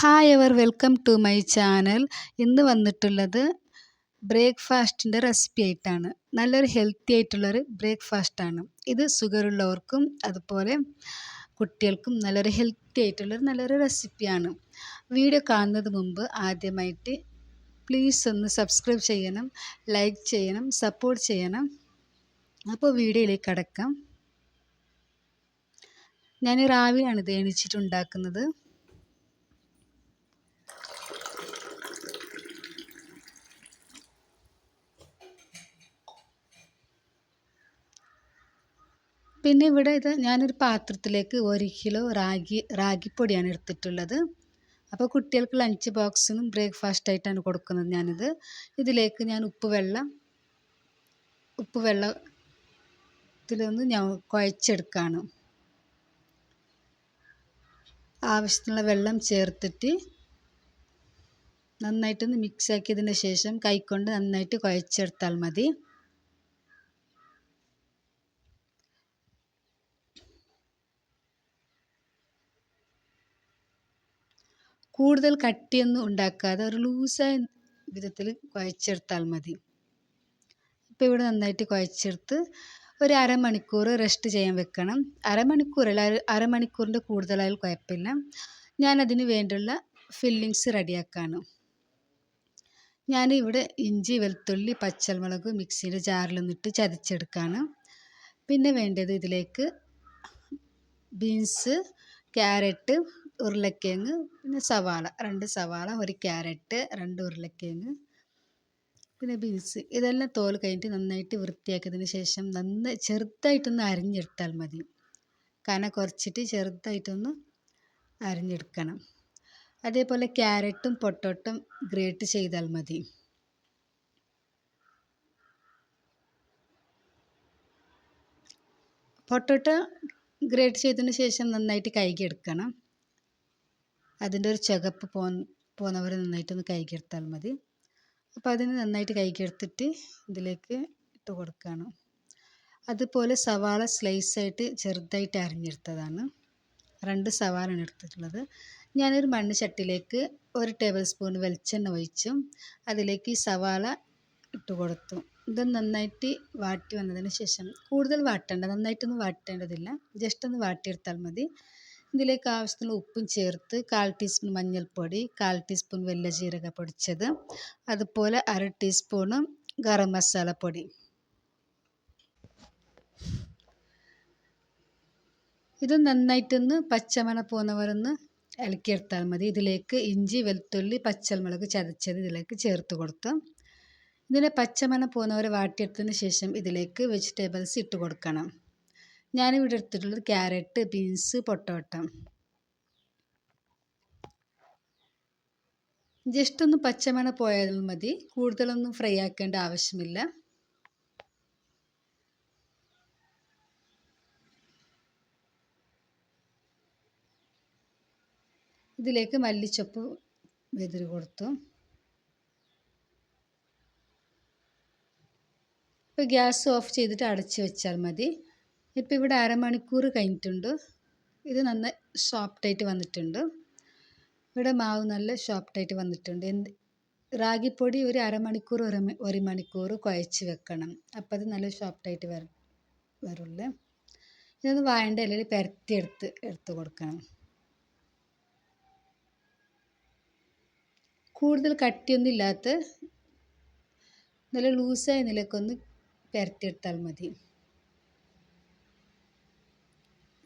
Hi ever welcome to my channel. ഇന്ന് വന്നിട്ടുള്ളത് ബ്രേക്ക്ഫാസ്റ്റിൻ്റെ recipe ആയിട്ടാണ്. നല്ലൊരു ഹെൽത്തി ആയിട്ടുള്ളൊരു ബ്രേക്ക്ഫാസ്റ്റാണ് ഇത്. ഷുഗറുള്ളവർക്കും അതുപോലെ കുട്ടികൾക്കും നല്ലൊരു ഹെൽത്തി നല്ലൊരു റെസിപ്പിയാണ്. വീഡിയോ കാണുന്നത് മുമ്പ് ആദ്യമായിട്ട് പ്ലീസ് ഒന്ന് സബ്സ്ക്രൈബ് ചെയ്യണം, ലൈക്ക് ചെയ്യണം, സപ്പോർട്ട് ചെയ്യണം. അപ്പോൾ വീഡിയോയിലേക്ക് കടക്കാം. ഞാൻ രാവിലെയാണ് ഇത് എണീച്ചിട്ടുണ്ടാക്കുന്നത്. പിന്നെ ഇവിടെ ഞാനൊരു പാത്രത്തിലേക്ക് 1 കിലോ റാഗിപ്പൊടിയാണ് എടുത്തിട്ടുള്ളത്. അപ്പോൾ കുട്ടികൾക്ക് ലഞ്ച് ബോക്സിനും ബ്രേക്ക്ഫാസ്റ്റ് ആയിട്ടാണ് കൊടുക്കുന്നത് ഞാനിത്. ഇതിലേക്ക് ഞാൻ ഉപ്പുവെള്ളത്തിലൊന്ന് ഞാൻ കുഴച്ചെടുക്കുകയാണ്. ആവശ്യത്തിനുള്ള വെള്ളം ചേർത്തിട്ട് നന്നായിട്ടൊന്ന് മിക്സ് ആക്കിയതിന് ശേഷം കൈകൊണ്ട് നന്നായിട്ട് കുഴച്ചെടുത്താൽ മതി. കൂടുതൽ കട്ടിയൊന്നും ഉണ്ടാക്കാതെ ഒരു ലൂസായ വിധത്തിൽ കുഴച്ചെടുത്താൽ മതി. ഇപ്പോൾ ഇവിടെ നന്നായിട്ട് കുഴച്ചെടുത്ത് ഒരു അരമണിക്കൂർ റെസ്റ്റ് ചെയ്യാൻ വെക്കണം. അരമണിക്കൂറിൻ്റെ കൂടുതലായാലും കുഴപ്പമില്ല. ഞാനതിന് വേണ്ടിയുള്ള ഫില്ലിങ്സ് റെഡിയാക്കാണ്. ഞാനിവിടെ ഇഞ്ചി, വെളുത്തുള്ളി, പച്ചമുളക് മിക്സിയുടെ ജാറിലൊന്നിട്ട് ചതച്ചെടുക്കുകയാണ്. പിന്നെ വേണ്ടത് ഇതിലേക്ക് ബീൻസ്, ക്യാരറ്റ്, ഉരുളക്കിഴങ്ങ്, പിന്നെ സവാള, 2 സവാള, 1 ക്യാരറ്റ്, 2 ഉരുളക്കിഴങ്ങ്, പിന്നെ ബീൻസ്. ഇതെല്ലാം തോൽ കഴിഞ്ഞിട്ട് നന്നായിട്ട് വൃത്തിയാക്കിയതിന് ശേഷം ചെറുതായിട്ടൊന്ന് അരിഞ്ഞെടുത്താൽ മതി. കനം കുറച്ചിട്ട് ചെറുതായിട്ടൊന്ന് അരിഞ്ഞെടുക്കണം. അതേപോലെ ക്യാരറ്റും പൊട്ടറ്റോയും ഗ്രേറ്റ് ചെയ്താൽ മതി. പൊട്ടറ്റോ ഗ്രേറ്റ് ചെയ്തതിന് ശേഷം നന്നായിട്ട് കഴുകിയെടുക്കണം. അതിൻ്റെ ഒരു ചുവപ്പ് പോകുന്നവർ നന്നായിട്ടൊന്ന് കഴുകിയെടുത്താൽ മതി. അപ്പോൾ അതിന് നന്നായിട്ട് കഴുകിയെടുത്തിട്ട് ഇതിലേക്ക് ഇട്ട് കൊടുക്കണം. അതുപോലെ സവാള സ്ലൈസായിട്ട് ചെറുതായിട്ട് അരിഞ്ഞെടുത്തതാണ്. 2 സവാളയാണ് എടുത്തിട്ടുള്ളത്. ഞാനൊരു മൺചട്ടിയിലേക്ക് 1 ടേബിൾ സ്പൂൺ വെളിച്ചെണ്ണ ഒഴിച്ചു അതിലേക്ക് ഈ സവാള ഇട്ട് കൊടുത്തു. ഇത് നന്നായിട്ട് വാട്ടി വന്നതിന് ശേഷം, കൂടുതൽ വാട്ടേണ്ട, നന്നായിട്ടൊന്നും വാട്ടേണ്ടതില്ല, ജസ്റ്റ് ഒന്ന് വാട്ടിയെടുത്താൽ മതി. ഇതിലേക്ക് ആവശ്യത്തിന് ഉപ്പും ചേർത്ത് 1/4 ടീസ്പൂൺ മഞ്ഞൾപ്പൊടി, 1/4 ടീസ്പൂൺ വലിയ ജീരക പൊടിച്ചത്, അതുപോലെ 1/2 ടീസ്പൂണ് ഗരം മസാലപ്പൊടി. ഇത് നന്നായിട്ടൊന്ന് പച്ചമണം പോകുന്നവരൊന്ന് ഇളക്കിയെടുത്താൽ മതി. ഇതിലേക്ക് ഇഞ്ചി, വെളുത്തുള്ളി, പച്ചമുളക് ചതച്ചത് ഇതിലേക്ക് ചേർത്ത് കൊടുത്തു. ഇതിനെ പച്ചമണം പോകുന്നവരെ വാട്ടിയെടുത്തതിന് ശേഷം ഇതിലേക്ക് വെജിറ്റബിൾസ് ഇട്ട് കൊടുക്കണം. ഞാനിവിടെ എടുത്തിട്ടുള്ളത് ക്യാരറ്റ്, ബീൻസ്, പൊട്ടറ്റോ. ജസ്റ്റ് ഒന്ന് പച്ചമണം പോയാൽ മതി, കൂടുതലൊന്നും ഫ്രൈ ആക്കേണ്ട ആവശ്യമില്ല. ഇതിലേക്ക് മല്ലിച്ചപ്പ് വിതറി കൊടുത്തു. ഇപ്പോൾ ഗ്യാസ് ഓഫ് ചെയ്തിട്ട് അടച്ച് വെച്ചാൽ മതി. ഇപ്പോൾ ഇവിടെ അരമണിക്കൂർ കഴിഞ്ഞിട്ടുണ്ട്. ഇത് നന്നായി സോഫ്റ്റായിട്ട് വന്നിട്ടുണ്ട്. ഇവിടെ മാവ് നല്ല സോഫ്റ്റായിട്ട് വന്നിട്ടുണ്ട്. റാഗിപ്പൊടി ഒരു അരമണിക്കൂർ 1 മണിക്കൂർ കുഴച്ച് വെക്കണം. അപ്പോൾ അത് നല്ല സോഫ്റ്റായിട്ട് വരുള്ളൂ. ഇതൊന്ന് വാഴൻ്റെ ഇലയിൽ പരത്തി എടുത്ത് കൊടുക്കണം. കൂടുതൽ കട്ടിയൊന്നും ഇല്ലാത്ത നല്ല ലൂസായ നിലക്കൊന്ന് പരത്തിയെടുത്താൽ മതി.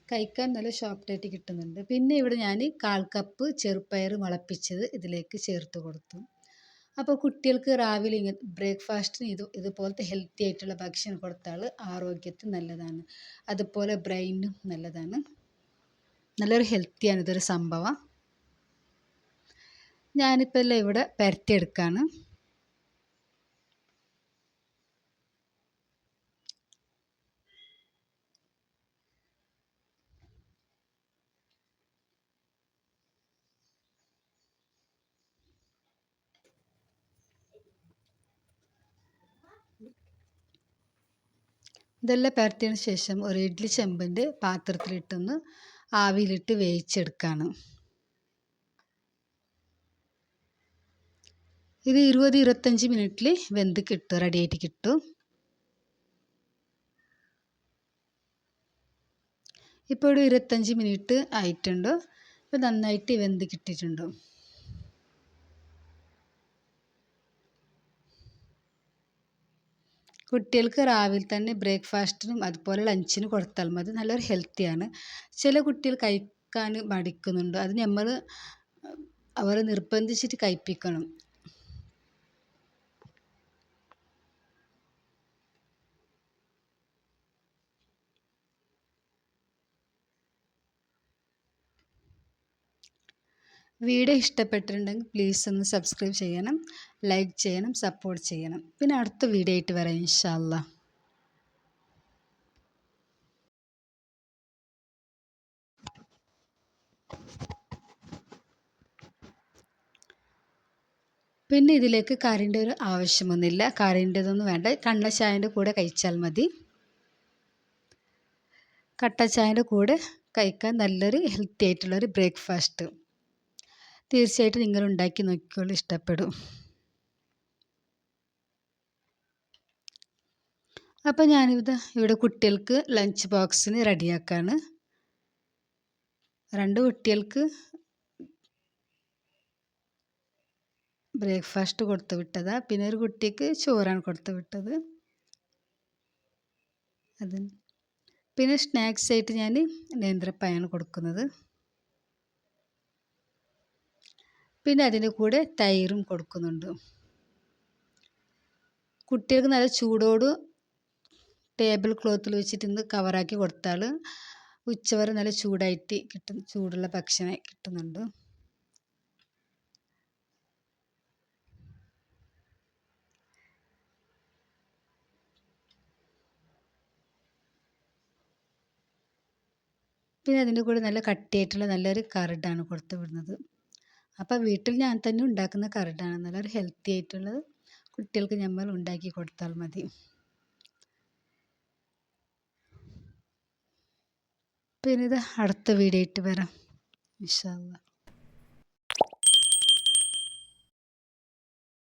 കഴിക്കാൻ നല്ല സോഫ്റ്റായിട്ട് കിട്ടുന്നുണ്ട്. പിന്നെ ഇവിടെ ഞാൻ 1/4 കപ്പ് ചെറുപയർ മുളപ്പിച്ചത് ഇതിലേക്ക് ചേർത്ത് കൊടുത്തു. അപ്പോൾ കുട്ടികൾക്ക് രാവിലെ ബ്രേക്ക്ഫാസ്റ്റിന് ഇതുപോലത്തെ ഹെൽത്തി ആയിട്ടുള്ള ഭക്ഷണം കൊടുത്താൽ ആരോഗ്യത്തിന് നല്ലതാണ്, അതുപോലെ ബ്രെയിനും നല്ലതാണ്. നല്ലൊരു ഹെൽത്തിയാണ് ഇതൊരു സംഭവം. ഞാനിപ്പോൾ എല്ലാം ഇവിടെ പരത്തിയെടുക്കുകയാണ്. ഇതെല്ലാം പരത്തിയതിന് ശേഷം ഒരു ഇഡ്ഡലി ചെമ്പിൻ്റെ പാത്രത്തിലിട്ടൊന്ന് ആവിയിലിട്ട് വേവിച്ചെടുക്കുകയാണ്. ഇത് 20-25 മിനിറ്റിൽ വെന്ത് കിട്ടും, റെഡിയായിട്ട് കിട്ടും. ഇപ്പോൾ ഒരു 25 മിനിറ്റ് ആയിട്ടുണ്ട്. ഇപ്പോൾ നന്നായിട്ട് വെന്ത് കിട്ടിയിട്ടുണ്ട്. കുട്ടികൾക്ക് രാവിലെ തന്നെ ബ്രേക്ക്ഫാസ്റ്റിനും അതുപോലെ ലഞ്ചിനും കൊടുത്താൽ മതി. നല്ലൊരു ഹെൽത്തിയാണ്. ചില കുട്ടികൾ കഴിക്കാൻ മടിക്കുന്നുണ്ട്. അത് നമ്മൾ അവരെ നിർബന്ധിച്ചിട്ട് കഴിപ്പിക്കണം. വീഡിയോ ഇഷ്ടപ്പെട്ടിട്ടുണ്ടെങ്കിൽ പ്ലീസ് ഒന്ന് സബ്സ്ക്രൈബ് ചെയ്യണം, ലൈക്ക് ചെയ്യണം, സപ്പോർട്ട് ചെയ്യണം. പിന്നെ അടുത്ത വീഡിയോ ആയിട്ട് വരാം ഇൻഷാ അല്ലാ. പിന്നെ ഇതിലേക്ക് കറിൻ്റെ ഒരു ആവശ്യമൊന്നുമില്ല. കറിൻ്റെതൊന്നും വേണ്ട. കണ്ണ ചായൻ്റെ കൂടെ കഴിച്ചാൽ മതി. കട്ട ചായൻ്റെ കൂടെ കഴിക്കാൻ നല്ലൊരു ഹെൽത്തി ആയിട്ടുള്ളൊരു ബ്രേക്ക്ഫാസ്റ്റ്. തീർച്ചയായിട്ടും നിങ്ങൾ ഉണ്ടാക്കി നോക്കിക്കോളൂ, ഇഷ്ടപ്പെടും. അപ്പോൾ ഞാനിത് ഇവിടെ കുട്ടികൾക്ക് ലഞ്ച് ബോക്സിന് റെഡിയാക്കാണ്. 2 കുട്ടികൾക്ക് ബ്രേക്ക്ഫാസ്റ്റ് കൊടുത്തു വിട്ടതാണ്. പിന്നെ ഒരു കുട്ടിക്ക് ചോറാണ് കൊടുത്തു വിട്ടത്. പിന്നെ സ്നാക്സ് ആയിട്ട് ഞാൻ നേന്ത്രപ്പഴമാണ് കൊടുക്കുന്നത്. പിന്നെ അതിൻ്റെ കൂടെ തൈരും കൊടുക്കുന്നുണ്ട്. കുട്ടികൾക്ക് നല്ല ചൂടോട് ടേബിൾ ക്ലോത്തിൽ വെച്ചിട്ട് ഇന്ന് കവറാക്കി കൊടുത്താൽ ഉച്ചവരെ നല്ല ചൂടായിട്ട് കിട്ടും, ചൂടുള്ള ഭക്ഷണം കിട്ടുന്നുണ്ട്. പിന്നെ അതിൻ്റെ കൂടെ നല്ല കട്ടിയായിട്ടുള്ള നല്ലൊരു കറിഡാണ് കൊടുത്തു വിടുന്നത്. അപ്പോൾ വീട്ടിൽ ഞാൻ തന്നെ ഉണ്ടാക്കുന്ന കറിഡാണ്. നല്ലൊരു ഹെൽത്തി ആയിട്ടുള്ളത് കുട്ടികൾക്ക് നമ്മൾ ഉണ്ടാക്കി കൊടുത്താൽ മതി. പിന്നെ ഇത് അടുത്ത വീഡിയോ ആയിട്ട് വരാം ഇൻഷാ അല്ലാ.